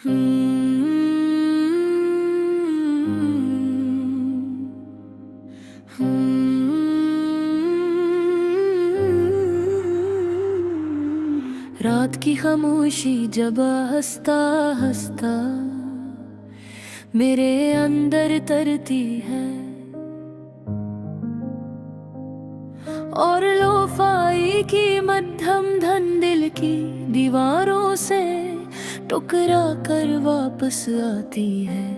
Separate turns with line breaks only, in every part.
रात की खामोशी जब हंसता हंसता मेरे अंदर तरती है, और लोफाई की मध्यम धन दिल की दीवारों से टुकरा कर वापस आती है।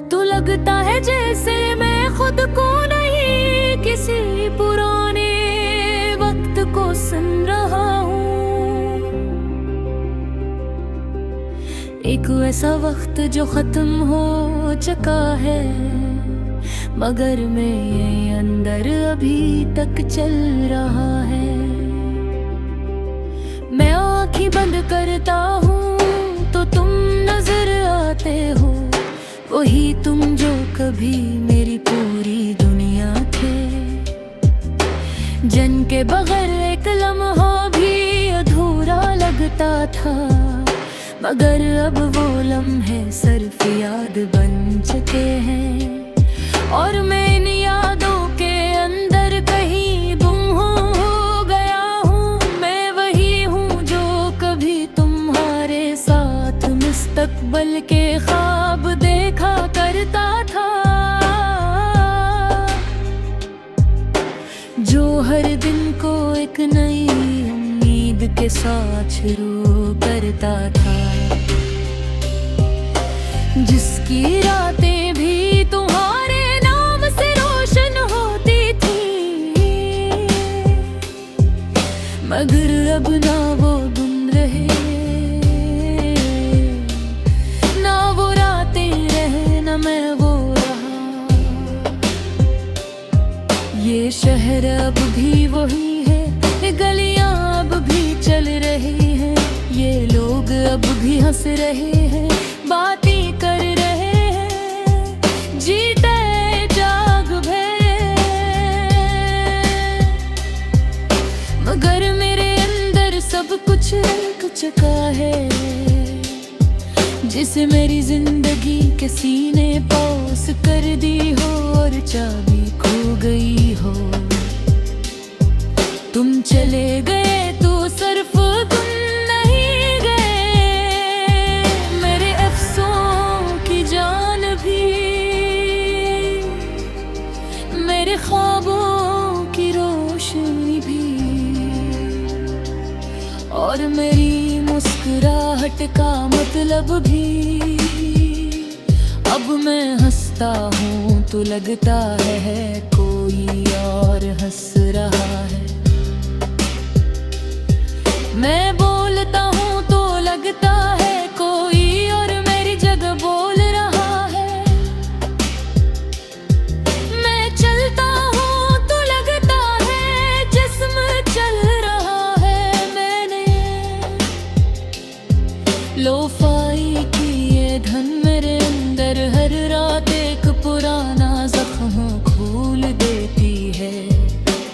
तो लगता है जैसे मैं खुद को नहीं, किसी पुराने वक्त को सुन रहा हूँ। एक वैसा वक्त जो खत्म हो चुका है, मगर मेरे अंदर अभी तक चल रहा है। मैं आँखें बंद करता हूँ तो तुम नजर आते हो, वही तुम जो कभी मेरी पूरी दुनिया थे, जिनके बगैर एक लम्हा भी अधूरा लगता था। मगर अब वो लम्हे सिर्फ याद बन चुके हैं, और मैं इन यादों के अंदर कहीं गुम हो गया हूँ। मैं वही हूँ जो कभी तुम्हारे साथ मुस्तकबिल के ख्वाब देखा करता था, जो हर दिन को एक नई उम्मीद के साथ शुरू करता था, जिसकी रातें भी तुम्हारे नाम से रोशन होती थी। मगर अब ना वो दिन रहे, ना वो रातें रहे, ना मैं वो रहा। ये शहर अब भी वही है, गलियां अब भी चल रही हैं, ये लोग अब भी हंस रहे हैं, बातें कर रहे हैं, जीते जाग भरे। मगर मेरे अंदर सब कुछ रुक चुका है, जिसे मेरी जिंदगी के सीने पास कर दी हो, और चाबी खो गई हो। तुम चले गए तो सिर्फ तुम नहीं गए, मेरे अफसों की जान भी, मेरे ख्वाबों की रोशनी भी, और मेरी मुस्कुराहट का मतलब भी। अब मैं हंसता हूँ तो लगता है कोई और हंस रहा है, मैं बोलता हूँ तो लगता है कोई और मेरी जगह बोल रहा है, मैं चलता हूँ तो लगता है जिस्म चल रहा है। मैंने लोफाई की ये धन मेरे अंदर हर रात एक पुराना जख्म खोल देती है,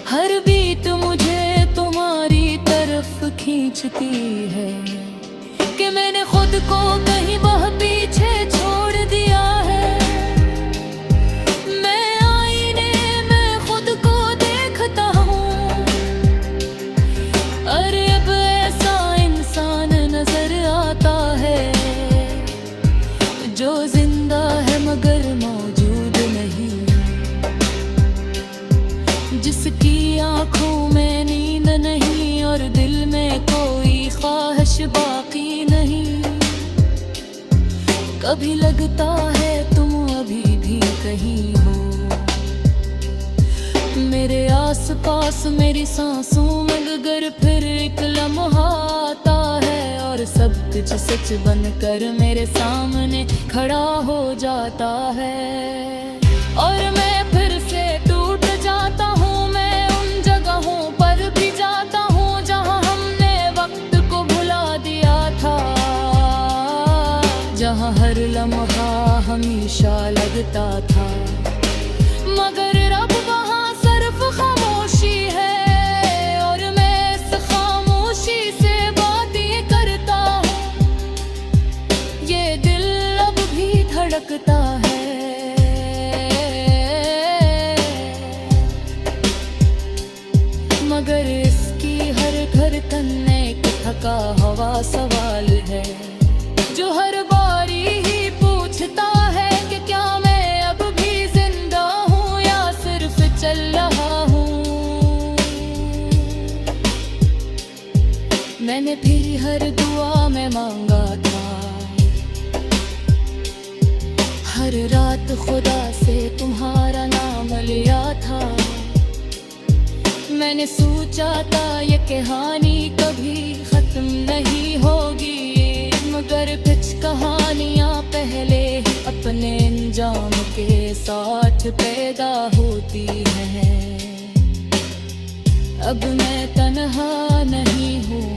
हर बीत मुझे तुम्हारी तरफ खींचती है, कि मैंने खुद को कहीं वह पीछे छोड़ दिया है। मैं आईने में खुद को देखता हूँ, अरे अब ऐसा इंसान नजर आता है, जो जिंदा है मगर मौजूद नहीं, जिसकी आंखों में नींद नहीं और दिल में कोई ख्वाहिश बाकी नहीं। कभी लगता है तुम अभी भी कहीं हो, मेरे आसपास मेरी सांसों में, मगर फिर एक लम्हा आता है और सब कुछ सच बनकर मेरे सामने खड़ा हो जाता है, और मैं फिर से टूट जाता हूँ। मैं उन जगहों पर भी जाता हूँ जहाँ हमने वक्त को भुला दिया था, जहाँ हर लम्हा हमेशा लगता था, मगर अब वहाँ सिर्फ खामोशी है, और मैं इस खामोशी से बातें करता धड़कता है। मगर इसकी हर धड़कन एक थका हवा सवाल है, जो हर बारी ही पूछता है कि क्या मैं अब भी जिंदा हूँ या सिर्फ चल रहा हूँ। मैंने फिर हर दुआ में मांगा था, हर रात खुदा से तुम्हारा नाम लिया था। मैंने सोचा था ये कहानी कभी खत्म नहीं होगी, मगर कुछ कहानियाँ पहले ही अपने अंजाम के साथ पैदा होती हैं। अब मैं तन्हा नहीं हूँ,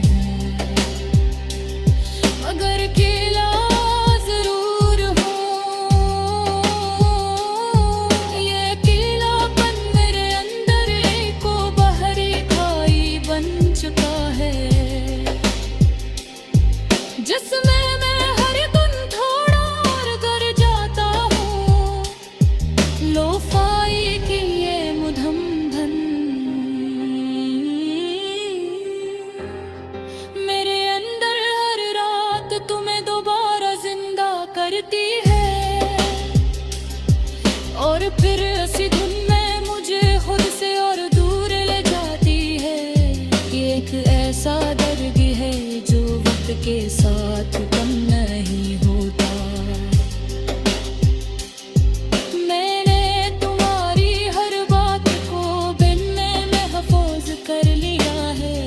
मगर अकेला जरूर हूँ। ये अकेलापन मेरे अंदर एको बाहरी खाई बन चुका है, जिसमें मैं हर दिन थोड़ा और कर जाता हूँ। लोफाई की ये मुधम धन मेरे अंदर हर रात तुम्हें दोबारा जिंदा करती है, और फिर इसी धुन में मुझे खुद से और दूर ले जाती है। ये एक ऐसा दर्द है जो वक्त के साथ कम नहीं होता। मैंने तुम्हारी हर बात को बिन में महफूज कर लिया है,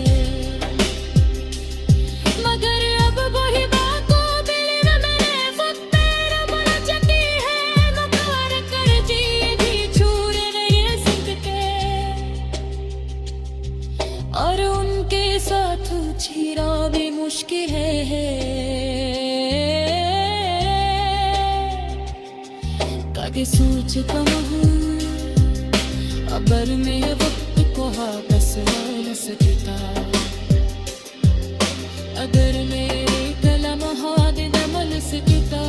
मगर अब वही बातों दिल में मैंने खुद पैर बुला चकी है। नकार कर जी भी छूरे नहीं सकते, और उनके साथ छीना भी मुश्किल है। ताकि सोच कम हूँ अबर में वक्त को वापस न सकता। अगर मेरे कलम हाथ दमल सकता,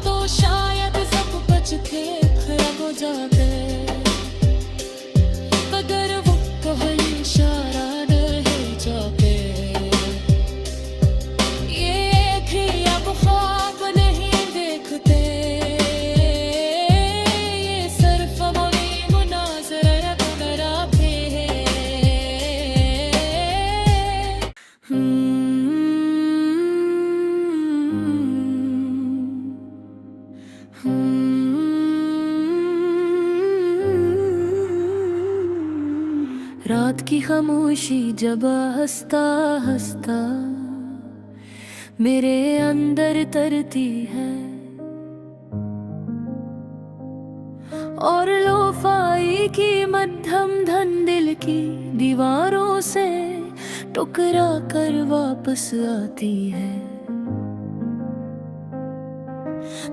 तो शायद सब कुछ थे खराब हो जाते। अगर वो कोई इशारा रहे जाके, ये थे अब ख्वाब नहीं देखते। ये सिर्फ वही मुनाज़रा खराब है। रात की खामोशी जब हंसता हंसता मेरे अंदर तरती है, और लोफाई की मध्यम धन दिल की दीवारों से टुकरा कर वापस आती है।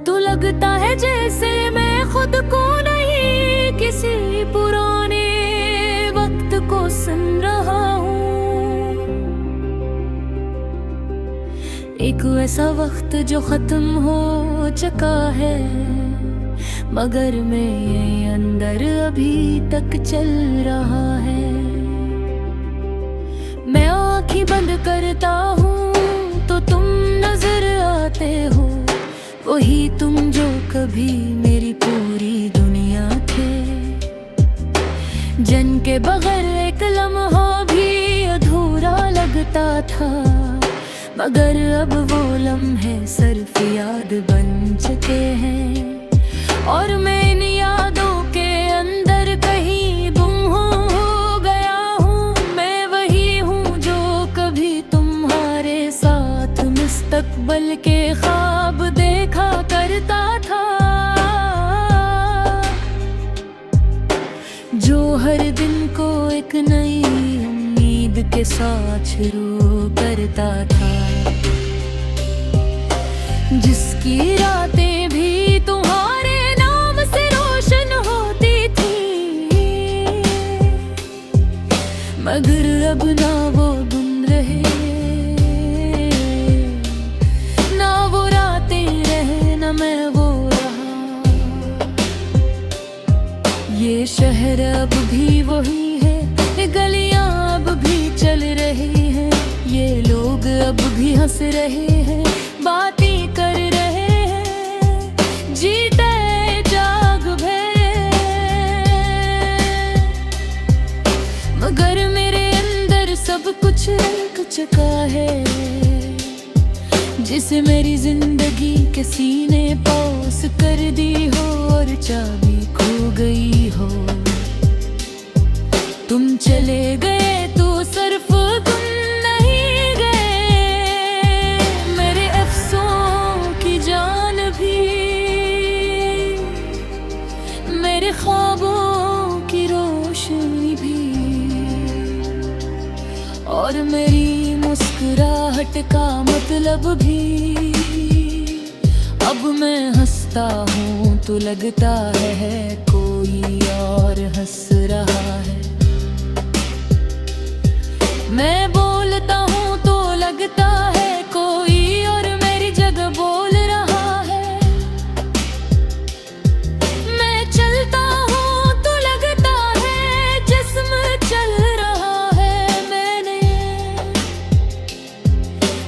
तो लगता है जैसे मैं खुद को नहीं किसी पुराने वक्त को सुन रहा हूँ। एक ऐसा वक्त जो खत्म हो चुका है, मगर मेरे अंदर अभी तक चल रहा है। मैं आँखें बंद करता हूँ तो तुम नजर आते हो, वही तुम जो कभी मेरी पूरी दुनिया थे। जिनके बगैर एक लम्हा भी अधूरा लगता था, मगर अब वो लम्हे सिर्फ याद बन चुके हैं। और मैं इन यादों के अंदर कहीं गुम हो गया हूँ। मैं वही हूँ जो कभी तुम्हारे साथ मुस्तकबिल के ख्वाब देखा करता था, जो हर दिन को एक नई उम्मीद के साथ शुरू करता था, जिसकी रातें भी तुम्हारे नाम से रोशन होती थी। मगर अब ना वो दिन रहे, ना वो रातें रह भी वही है, ये गलियां अब भी चल रही हैं, ये लोग अब भी हंस रहे हैं, बातें कर रहे हैं, जीते जाग भरे। मगर मेरे अंदर सब कुछ रंग चुका है, जिसे मेरी जिंदगी के सीने पास कर दी हो और चाबी खो गई हो। तुम चले गए तो सिर्फ तुम नहीं गए, मेरे अफसों की जान भी, मेरे ख्वाबों की रोशनी भी, और मेरी मुस्कुराहट का मतलब भी। अब मैं हंसता हूँ तो लगता है कोई और हंस रहा है, मैं बोलता हूँ तो लगता है कोई और मेरी जगह बोल रहा है, मैं चलता हूँ तो लगता है जिस्म चल रहा है। मैंने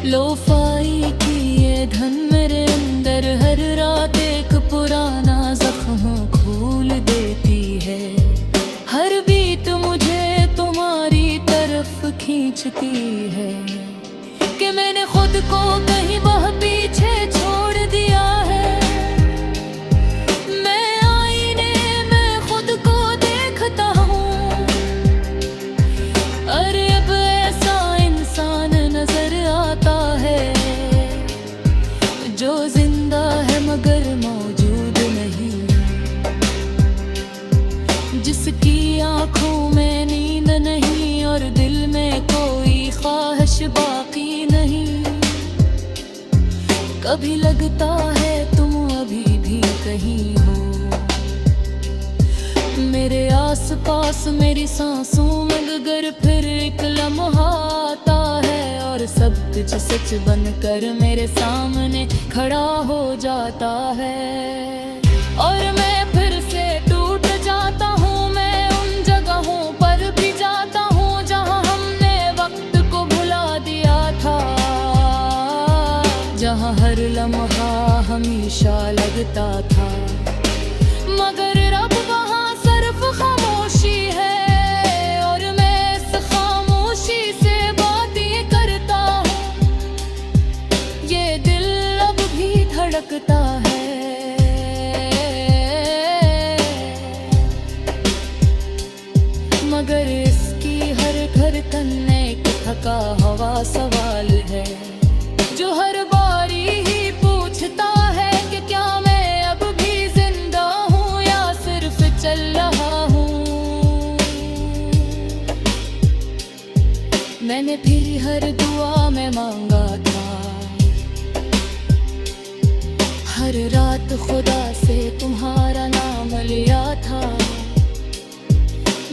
लोफाई की ये धन मेरे अंदर हर रात एक पुराना जख्म खोल देती है, हर बीत मुझे तुम्हारी तरफ खींचती है, कि मैंने खुद को कहीं वह पीछे छोड़ दिया है। मैं आईने में खुद को देखता हूँ, अरे अब ऐसा इंसान नजर आता है जो जिंदा है मगर मौजूद नहीं, जिसकी आंखों में नींद नहीं और दिल में कोई ख्वाहिश बाकी नहीं। कभी लगता है तुम अभी भी कहीं हो, मेरे आसपास मेरी सांसों में, मगर फिर एक लम्हा आता है और सब कुछ सच बनकर मेरे सामने खड़ा हो जाता है, और मैं फिर से टूट जाता हूँ। मैं उन जगहों पर भी जाता हूँ जहाँ हमने वक्त को भुला दिया था, जहाँ हर लम्हा हमेशा लगता था, मगर अब वहाँ सिर्फ खामोशी है, और मैं इस खामोशी से बातें करता हूँ, ये दिल अब भी धड़कता है। मगर इसकी हर धड़कन एक थका हुआ सवाल है, जो हर बारी ही पूछता है कि क्या मैं अब भी जिंदा हूँ या सिर्फ चल रहा हूँ। मैंने फिर हर दुआ में मांगा था, हर रात खुदा से तुम्हारा नाम लिया था,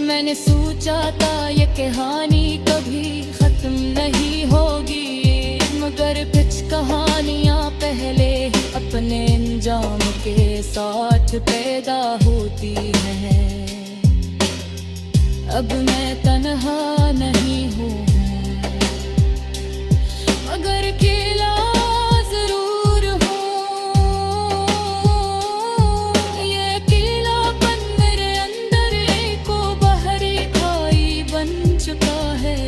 मैंने सोचा था ये कहानी कभी खत्म नहीं होगी, मगर कुछ कहानियाँ पहले ही अपने अंजाम के साथ पैदा होती हैं। अब मैं तन्हा नहीं हूँ, मगर अकेला जरूर हूँ। ये अकेलापन मेरे अंदर एक बहरी खाई बन चुका है,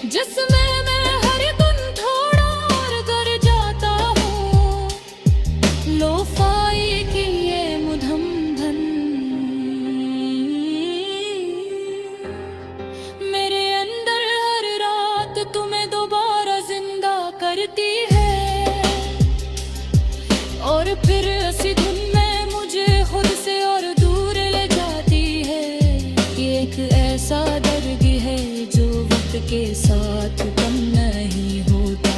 जिसमें मैं हर दिन थोड़ा और गर जाता हूँ। लोफाई की ये मुधम धन मेरे अंदर हर रात तुम्हें दोबारा जिंदा करती है, और फिर ऐसी धुन में मुझे खुद से और दूर ले जाती है। ये एक ऐसा दर्द है जो वक्त के साथ कम नहीं होता।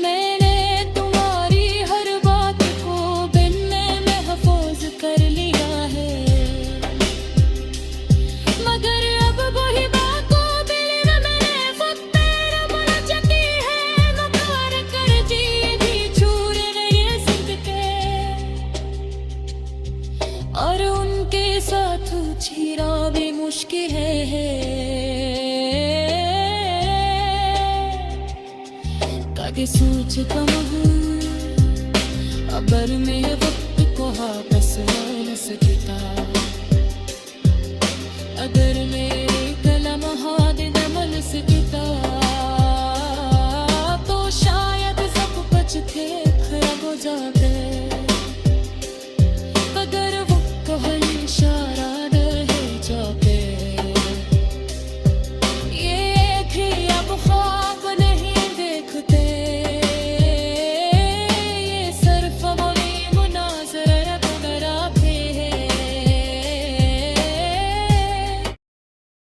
मैंने तुम्हारी हर बात को बिन में महफूज कर लिया है, मगर अब वही बातों दिल में मैंने खुद पैर बुन चुकी है। नकार कर जी भी छूर नहीं सकते, के सोच कम हूँ अबर में वक्त को वापस न सकता अगर मेरे कलम हाथ न मल सकता तो शायद सब कुछ थे खराब हो जाता